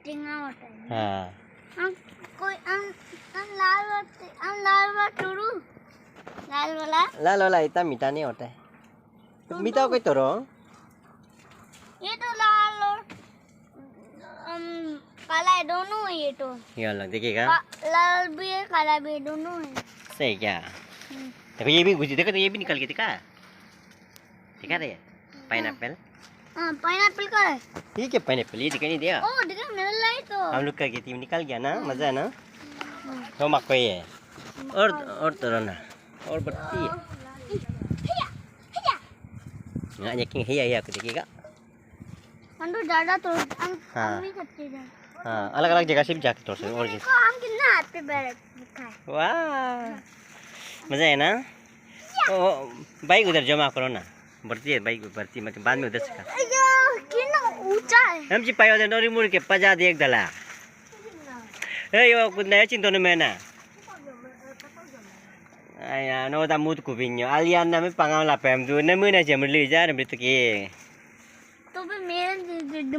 टींगा होता है हाँ हम कोई हम लाल वाला टुरू लाल वाला इतना मीठा नहीं होता है तो मीठा कोई तोरो ये तो लाल और काला है दोनों है ये तो ये वाला देखिएगा लाल भी है काला भी है दोनों है सही क्या देखो ये भी घुसी देखो तो ये भी निकल के दिखा रहे हैं पाइनएप्पल हाँ पाइनएप्पल का है ठीक है पाइनएप्पल ये दिखाई नहीं दिया ओ देखो मिल रहा है तो हम लोग करके टीम निकल गया ना मजा है ना तो मकई है और तोरो ना और बत्ती है nggak nyeking hiya aku देखिएगा हम तो ज्यादा तो हम हाँ। नहीं सकते हैं हाँ अलग अलग जगह से भी जाके तोड़ सकते और देखो हम कितना हाथ पे बैठ रखा है वाह मजा है ना ओ बाइक उधर जमा करो ना बढ़ती है बाइक बढ़ती मतलब बाद में उधर से अयो कितना ऊंचा है हम ची पायो नोरी मुड़ के पजा देख दला ए यो कुन्ना चिंतो न मेना Ayan, no, tamut ko binyo. Alian namin pangalan pem tu. Namun aja meli jar betul ke.